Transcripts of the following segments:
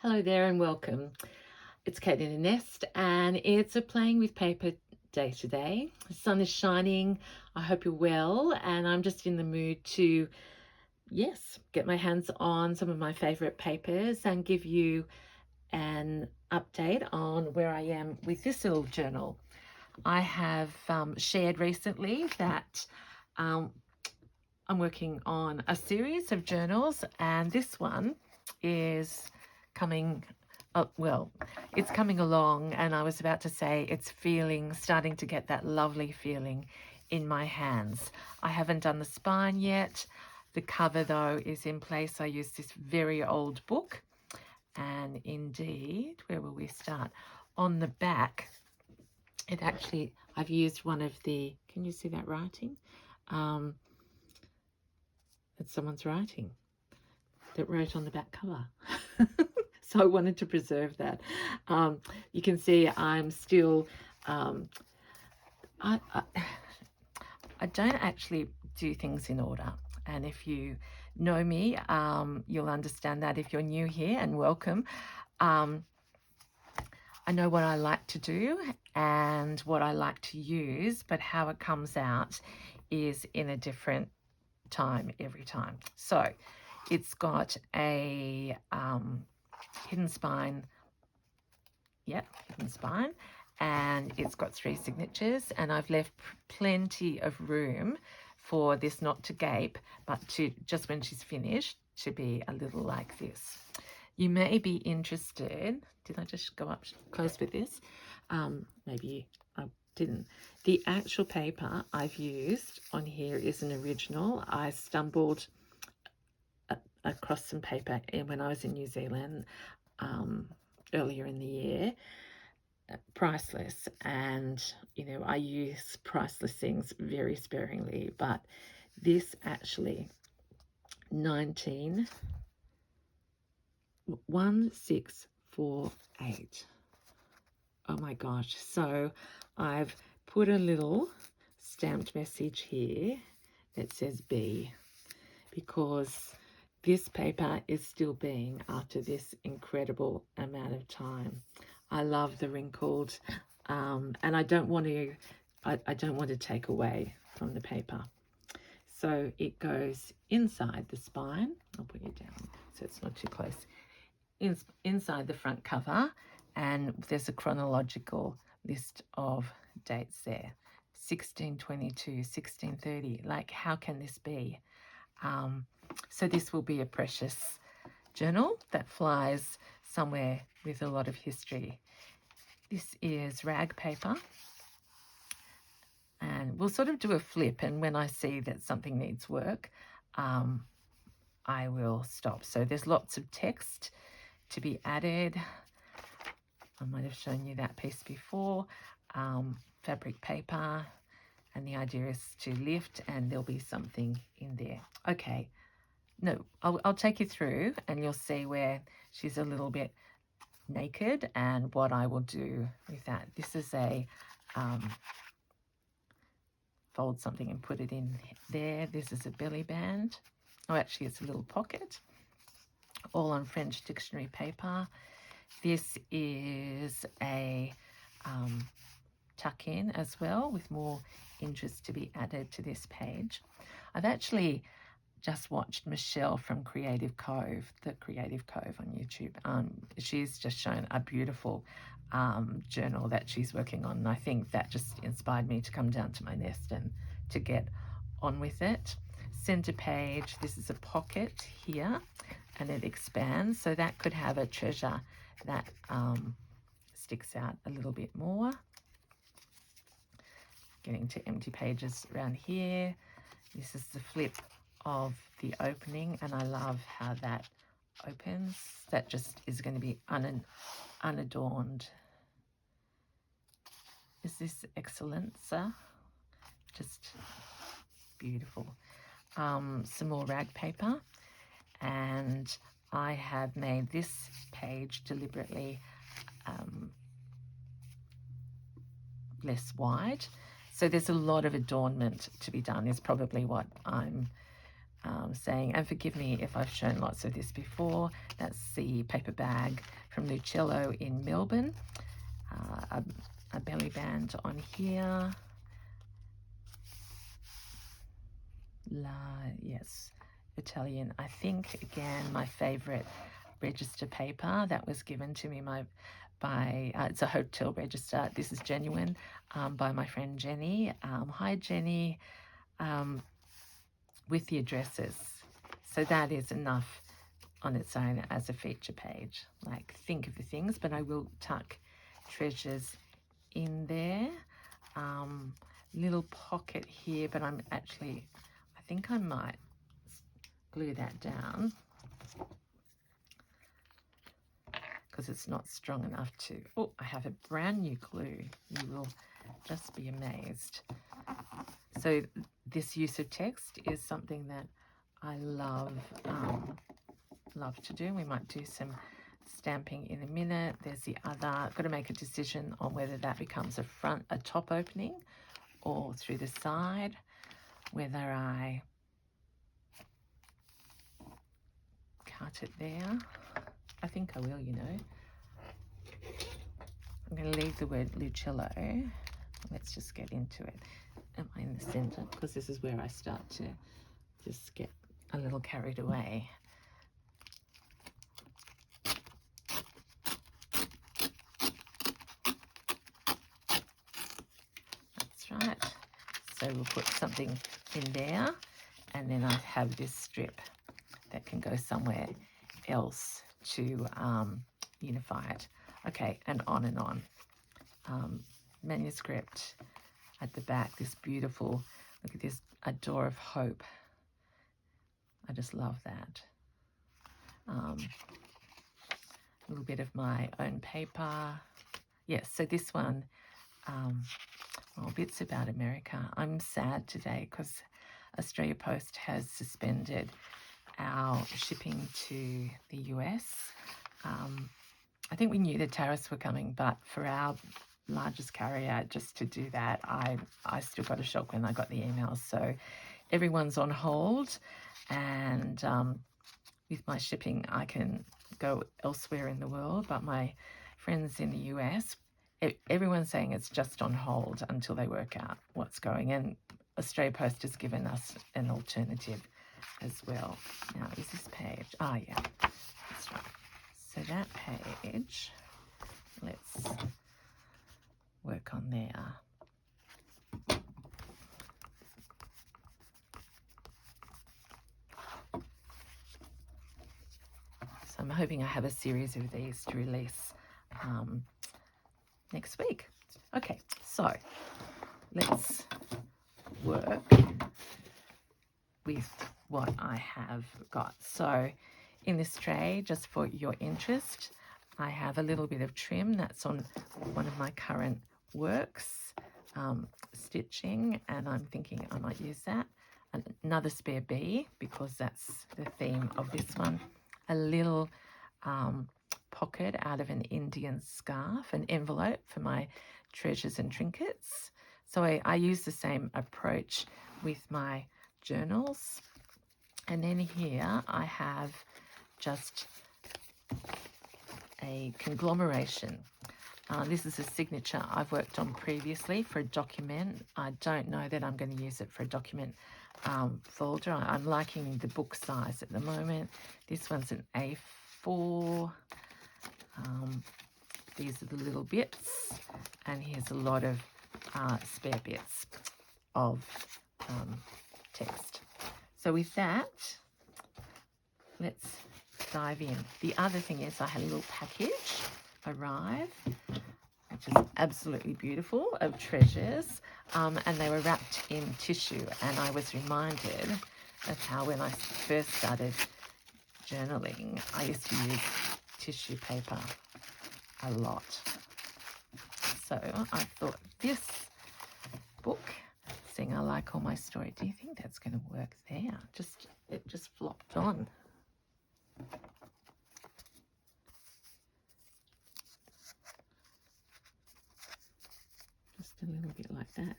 Hello there and welcome. It's Kate in a Nest and it's a playing with paper day today. The sun is shining. I hope you're well, and I'm just in the mood to, get my hands on some of my favorite papers and give you an update on where I am with this little journal. I have shared recently that I'm working on a series of journals, and this one is coming it's coming along, and I was about to say it's starting to get that lovely feeling in my hands. I haven't done the spine yet. The cover though is in place. I use this very old book, and indeed, where will we start? On the back, I've used one of the, can you see that writing? It's someone's writing that wrote on the back cover. So I wanted to preserve that. You can see I'm still, I don't actually do things in order. And if you know me, you'll understand that. If you're new here, and welcome, I know what I like to do and what I like to use, but how it comes out is in a different time every time. So it's got a hidden spine, hidden spine, and it's got 3 signatures, and I've left plenty of room for this not to gape, but to, just when she's finished, to be a little like this. You may be interested, did I just go up close with this? Maybe I didn't. The actual paper I've used on here is an original. I stumbled across some paper when I was in New Zealand earlier in the year. Priceless, and I use priceless things very sparingly, but this actually 1648. Oh my gosh. So I've put a little stamped message here that says B, because this paper is still being after this incredible amount of time. I love the wrinkled, and I don't want to take away from the paper. So it goes inside the spine. I'll put you down so it's not too close. Inside the front cover, and there's a chronological list of dates there. 1622, 1630. Like, how can this be? So this will be a precious journal that flies somewhere with a lot of history. This is rag paper, and we'll sort of do a flip, and when I see that something needs work, I will stop. So there's lots of text to be added. I might have shown you that piece before. Fabric paper, and the idea is to lift, and there'll be something in there. Okay, no, I'll take you through, and you'll see where she's a little bit naked and what I will do with that. This is a fold something and put it in there. This is a belly band. Oh, actually it's a little pocket, all on French dictionary paper. This is a tuck in as well, with more interest to be added to this page. I've actually just watched Michelle from Creative Cove, the Creative Cove on YouTube. She's just shown a beautiful journal that she's working on, and I think that just inspired me to come down to my nest and to get on with it. Center page, this is a pocket here, and it expands, so that could have a treasure that sticks out a little bit more. Getting to empty pages around here. This is the flip of the opening, and I love how that opens. That just is going to be unadorned. Is this excellence? Just beautiful. Some more rag paper, and I have made this page deliberately less wide. So there's a lot of adornment to be done, is probably what I'm saying, and forgive me if I've shown lots of this before, that's the paper bag from Lucello in Melbourne. A belly band on here. Yes, Italian. I think, again, my favourite register paper that was given to me by it's a hotel register. This is genuine, by my friend Jenny. Hi, Jenny. With the addresses. So that is enough on its own as a feature page. Like, think of the things, but I will tuck treasures in there. Little pocket here, but I think I might glue that down because it's not strong enough to. Oh, I have a brand new glue. You will just be amazed. So this use of text is something that I love to do. We might do some stamping in a minute. There's the other. I've got to make a decision on whether that becomes a top opening or through the side, whether I cut it there. I think I will, you know. I'm going to leave the word Lucello. Let's just get into it. Am I in the center? Because this is where I start to just get a little carried away. That's right. So we'll put something in there, and then I have this strip that can go somewhere else to unify it. Okay, and on and on. Manuscript at the back, this beautiful, look at this, a door of hope. I just love that. A little bit of my own paper. Yes, so this one, bits about America. I'm sad today because Australia Post has suspended our shipping to the US. I think we knew the tariffs were coming, but for our largest carrier, just to do that, I still got a shock when I got the emails. So everyone's on hold, and with my shipping, I can go elsewhere in the world, but my friends in the US, everyone's saying it's just on hold until they work out what's going. And Australia Post has given us an alternative as well. Now, is this page? Oh, yeah, that's right. So that page, let's work on there. So I'm hoping I have a series of these to release next week. Okay, so let's work with what I have got. So in this tray, just for your interest, I have a little bit of trim that's on one of my current works, stitching, and I'm thinking I might use that. Another spare bee, because that's the theme of this one. A little pocket out of an Indian scarf, an envelope for my treasures and trinkets. So I use the same approach with my journals. And then here I have just a conglomeration. This is a signature I've worked on previously for a document. I don't know that I'm going to use it for a document folder. I'm liking the book size at the moment. This one's an A4. These are the little bits, and here's a lot of spare bits of text. So with that, let's dive in. The other thing is I had a little package arrive, which is absolutely beautiful, of treasures, and they were wrapped in tissue, and I was reminded of how when I first started journaling, I used to use tissue paper a lot. So I thought this book, saying I like all my story, do you think that's going to work there? It just flopped on. Just a little bit like that.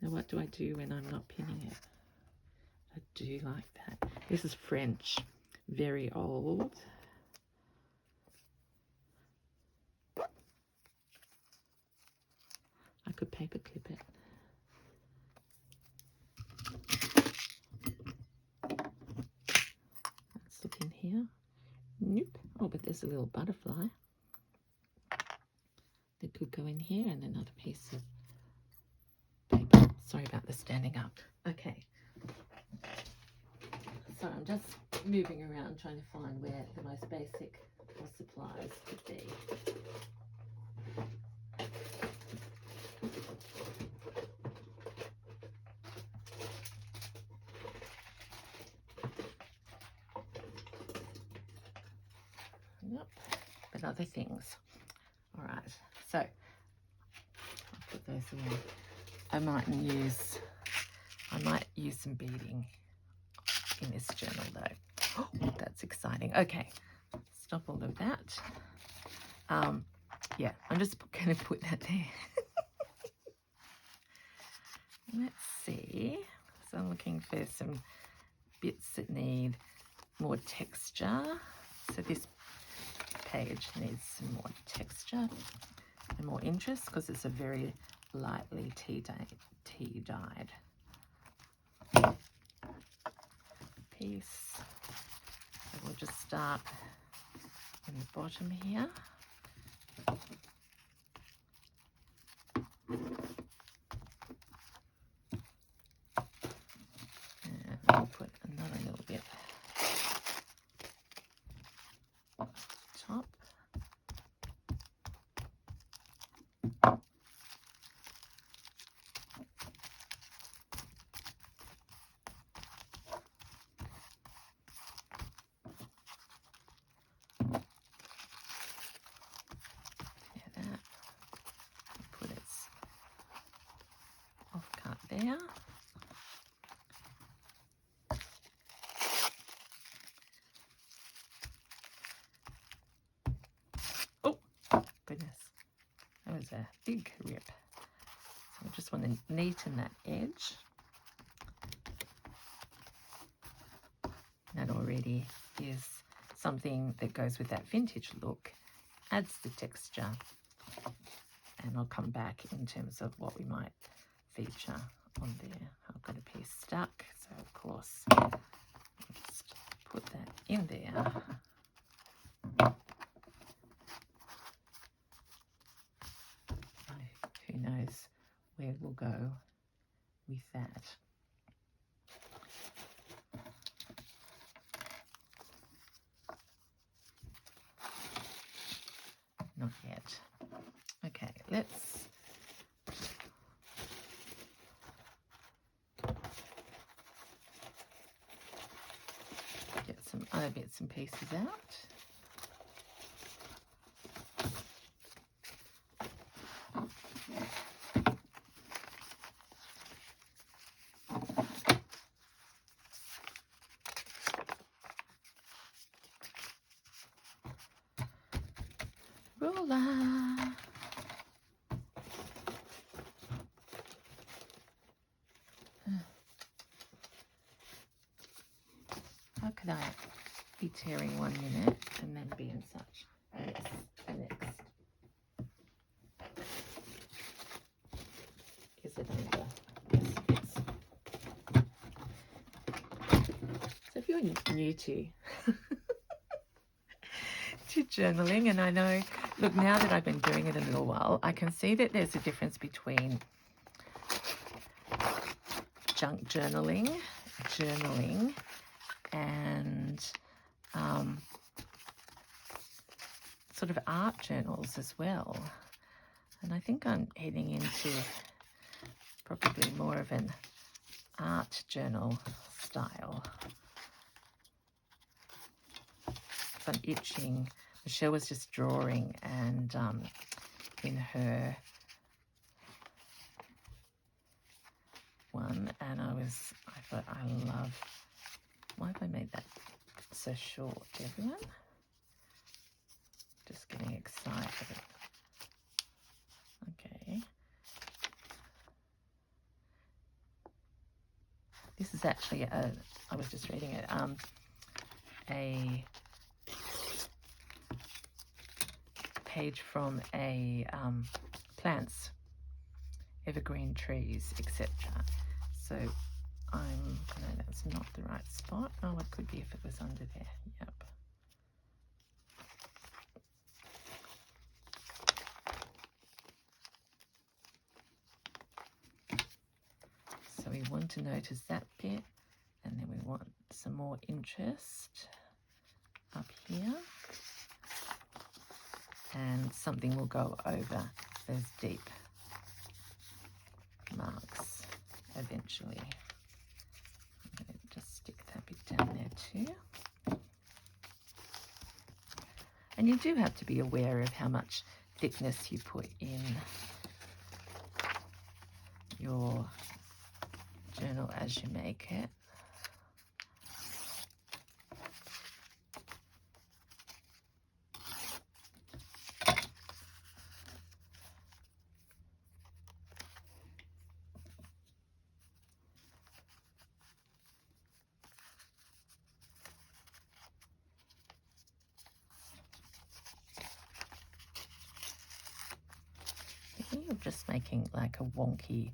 Now what do I do when I'm not pinning it? I do like that. This is French, very old. I could paper clip it. Let's look in here. Nope. Oh, but there's a little butterfly that could go in here, and another piece of paper. Sorry about the standing up. Okay. So I'm just moving around trying to find where the most basic of supplies could be. Yep, but other things. All right, so I'll put those away. I might use some beading in this journal though. Oh, that's exciting. Okay, stop all of that. Yeah, I'm just going to put that there. Let's see. So I'm looking for some bits that need more texture. So this page needs some more texture and more interest because it's a very lightly tea-dyed piece. So we'll just start in the bottom here. And we'll put another little bit on top. Put its off cut there. Oh, goodness. That was a big rip. So I just want to neaten that edge. That already is something that goes with that vintage look, adds the texture, and I'll come back in terms of what we might feature on there. I've got a piece stuck, so of course I'll just put that in there. Who knows where we'll go with that. Not yet. Okay, let's get some other bits and pieces out. Ruler. How could I be tearing 1 minute and then be in such the next? Is it over? Yes, it is. So if you're new to journaling, and I know, look, now that I've been doing it a little while, I can see that there's a difference between junk journaling, and sort of art journals as well. And I think I'm heading into probably more of an art journal style. I'm itching. Michelle was just drawing, and in her one, and I thought, I love, why have I made that so short, everyone? Just getting excited. Okay. This is actually a I was just reading it, a page from a plants, evergreen trees, etc. So no, that's not the right spot. Oh, it could be if it was under there. Yep. So we want to notice that bit, and then we want some more interest up here, and something will go over those deep marks eventually. I'm going to just stick that bit down there too. And you do have to be aware of how much thickness you put in your journal as you make it. You're just making like a wonky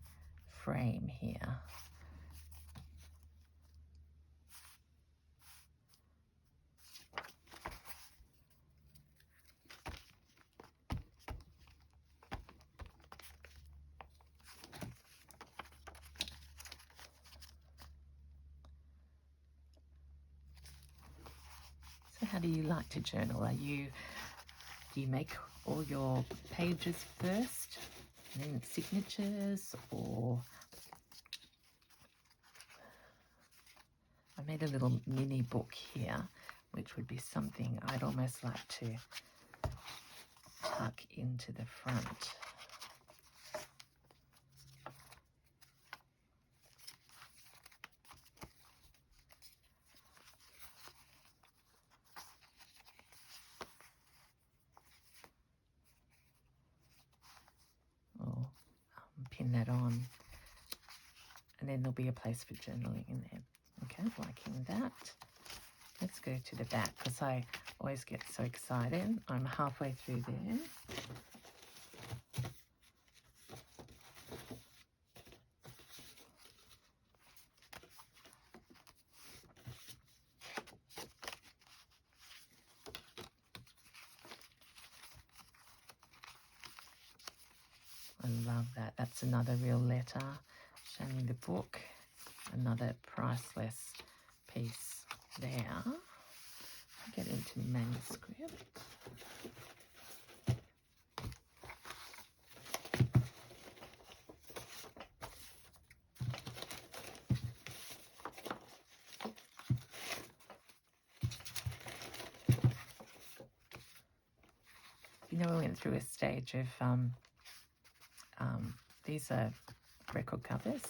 frame here. So how do you like to journal? Do you make all your pages first and then signatures, or I made a little mini book here, which would be something I'd almost like to tuck into the front. Or pin that on, and then there'll be a place for journaling in there. Okay, liking that. Let's go to the back, because I always get so excited. I'm halfway through there. I love that. That's another real letter. Showing me the book. Another priceless piece there. Get into the manuscript. You know, we went through a stage of these are record covers.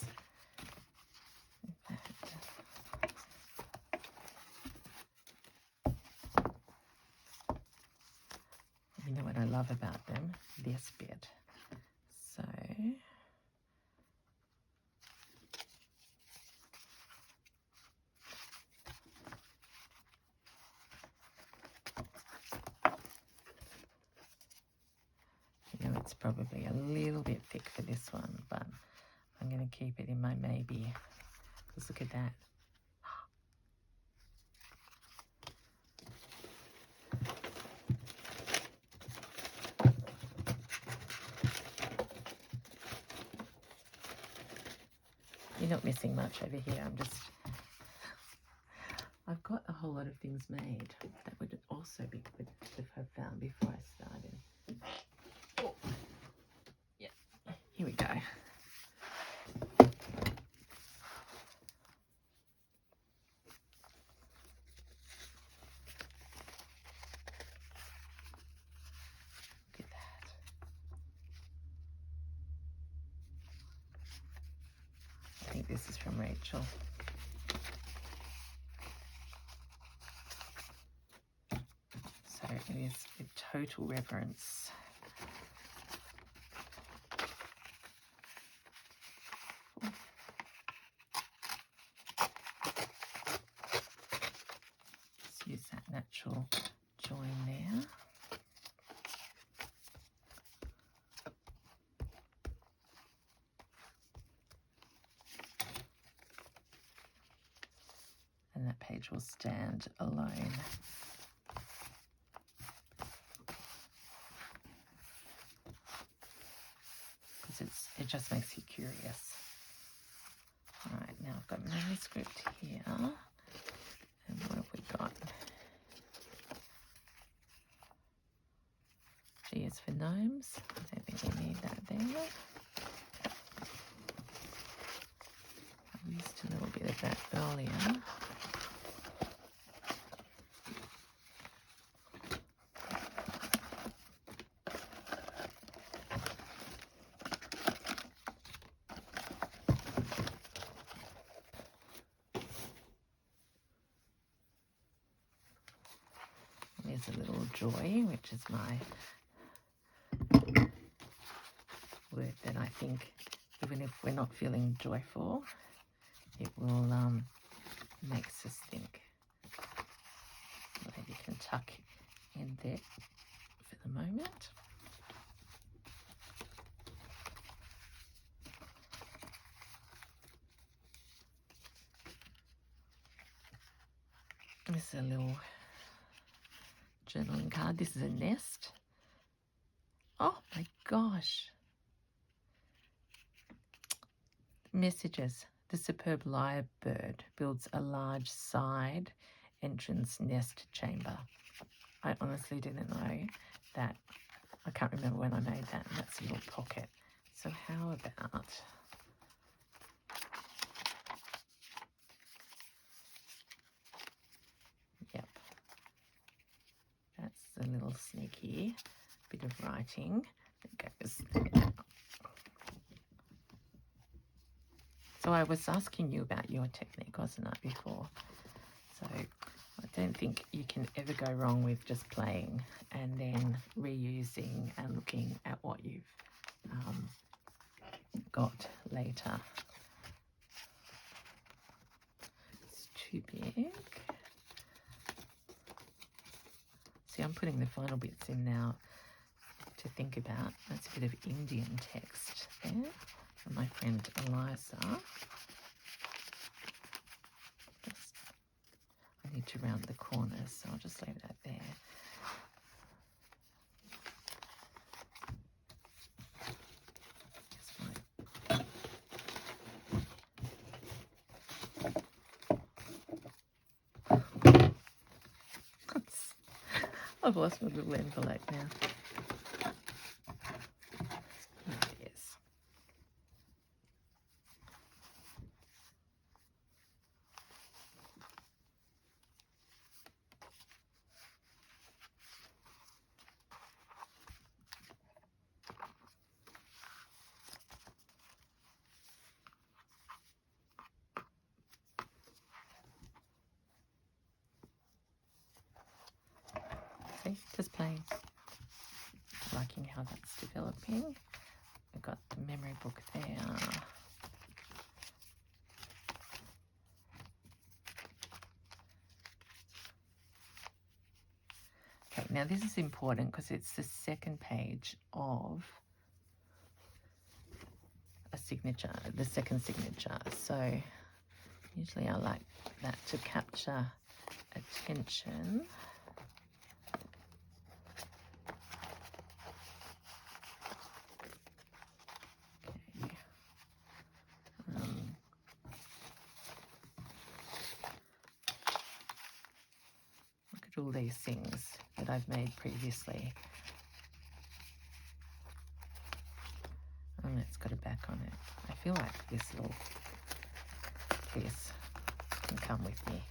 You know what I love about them? This bit. So you know, it's probably a little bit thick for this one, but I'm going to keep it in my maybe. Because look at that. You're not missing much over here. I've got a whole lot of things made that would also be good to have found before I started. Oh. Yeah, here we go. Look at that. I think this is from Rachel. So it is with total reverence. page will stand alone. Because it just makes you curious. All right, now I've got manuscript here. And what have we got? G is for gnomes. I don't think we need that there. I used a little bit of that earlier. There's a little joy, which is my word that I think, even if we're not feeling joyful, it will makes us think. Maybe you can tuck in there for the moment. This is a little journaling card. This is a nest. Oh my gosh. Messages. The superb lyrebird builds a large side entrance nest chamber. I honestly didn't know that. I can't remember when I made that. And that's a little pocket. So how about... Yep. That's a little sneaky bit of writing that goes there. So I was asking you about your technique, wasn't I, before? So I don't think you can ever go wrong with just playing and then reusing and looking at what you've got later. It's too big. See, I'm putting the final bits in now to think about. That's a bit of Indian text there from my friend Eliza. I need to round the corners, so I'll just leave that there. I've lost my little envelope now. Here it is. See, just playing. Liking how that's developing. We've got the memory book there. Okay, now this is important because it's the second page of a signature, the second signature. So usually I like that to capture attention. All these things that I've made previously. And it's got a back on it. I feel like this little piece can come with me.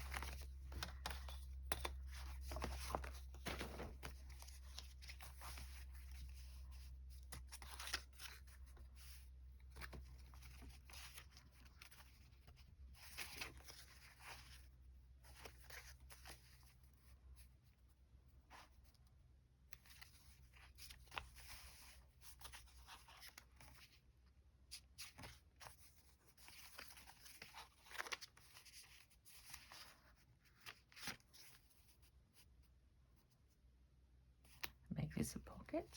Make this a pocket.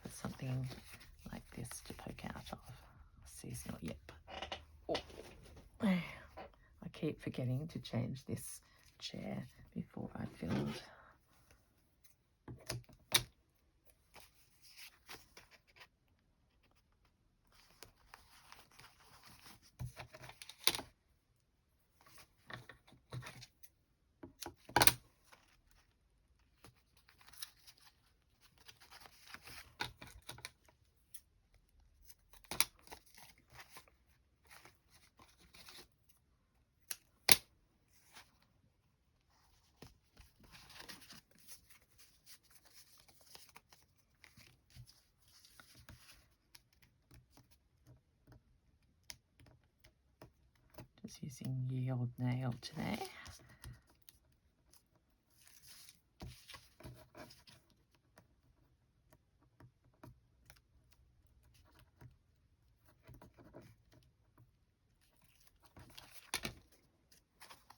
Put something like this to poke out of. Seasonal, yep. Oh. keep forgetting to change this chair before I filmed. Just using ye old nail today.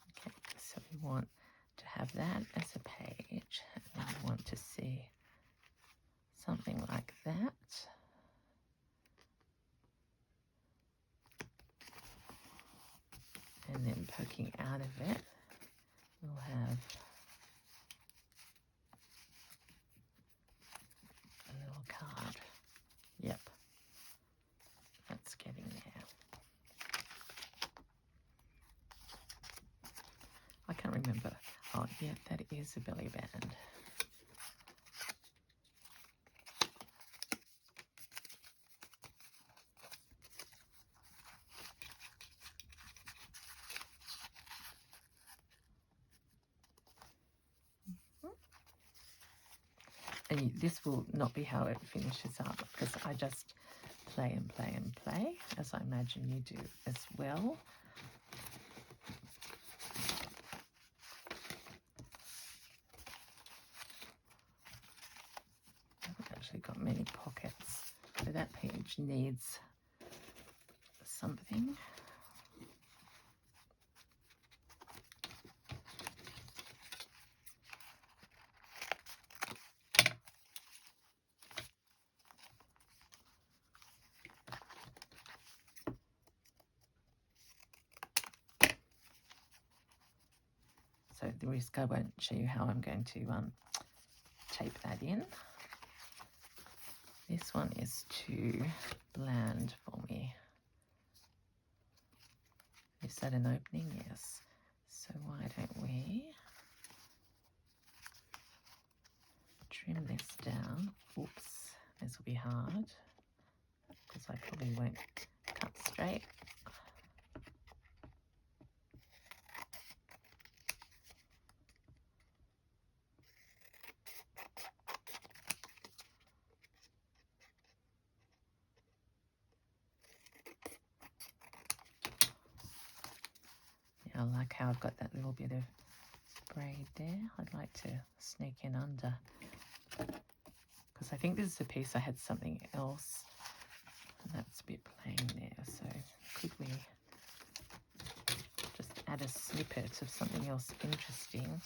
Okay, so we want to have that as a page, and then we want to see something like that. And then poking out of it, we'll have a little card. Yep, that's getting there. I can't remember. Oh, yeah, that is a belly band. And this will not be how it finishes up, because I just play and play and play, as I imagine you do as well. I haven't actually got many pockets, so that page needs something. So at the risk, I won't show you how I'm going to tape that in. This one is too bland for me. Is that an opening? Yes. So why don't we trim this down? Oops, this will be hard because I probably won't cut straight. I like how I've got that little bit of braid there. I'd like to sneak in under, because I think this is a piece I had something else, and that's a bit plain there. So could we just add a snippet of something else interesting?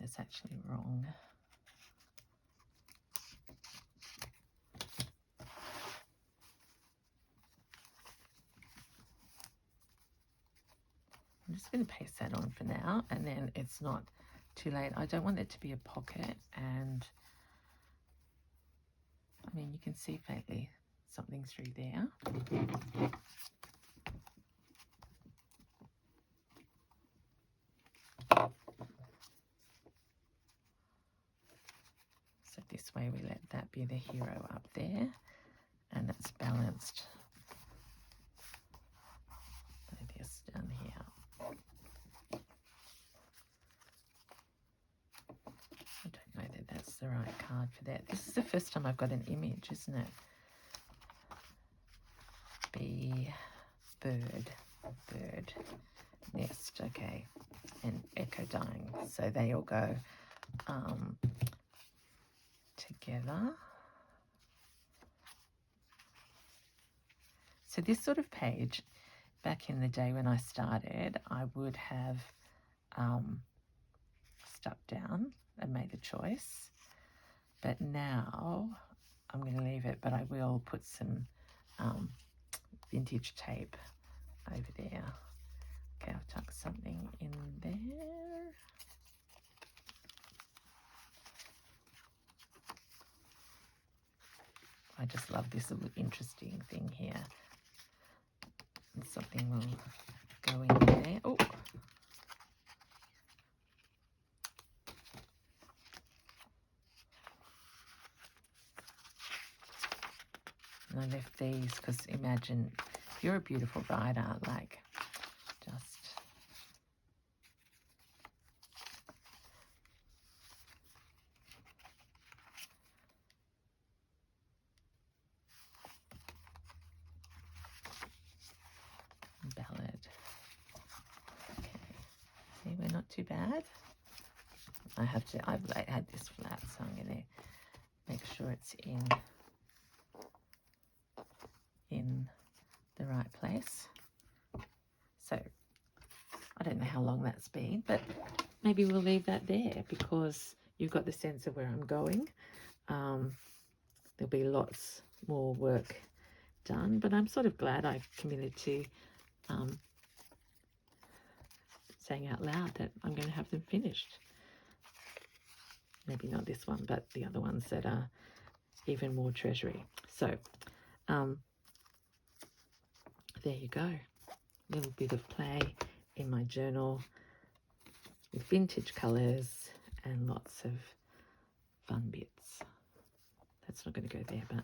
Is actually wrong. I'm just going to paste that on for now, and then it's not too late. I don't want it to be a pocket, and I mean, you can see faintly something through there. So this way we let that be the hero up there, and it's balanced by this down here. I don't know that that's the right card for that. This is the first time I've got an image, isn't it? Bird, nest, okay, and echo dying. So they all go together. So this sort of page, back in the day when I started, I would have stuck down and made a choice. But now I'm going to leave it, but I will put some vintage tape over there. Okay, I'll tuck something in there. I just love this little interesting thing here. And something will go in there. Oh. And I left these because imagine if you're a beautiful writer, like just ballad. Okay, see, we're not too bad. I've had this flat, so I'm going to make sure it's in the right place. So I don't know how long that's been, but maybe we'll leave that there because you've got the sense of where I'm going. There'll be lots more work done, but I'm sort of glad I committed to saying out loud that I'm going to have them finished. Maybe not this one, but the other ones that are even more treasury. So there you go. A little bit of play in my journal with vintage colours and lots of fun bits. That's not going to go there, but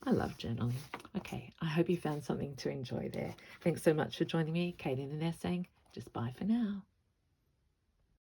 I love journaling. Okay, I hope you found something to enjoy there. Thanks so much for joining me. Kate in the Nest saying just bye for now.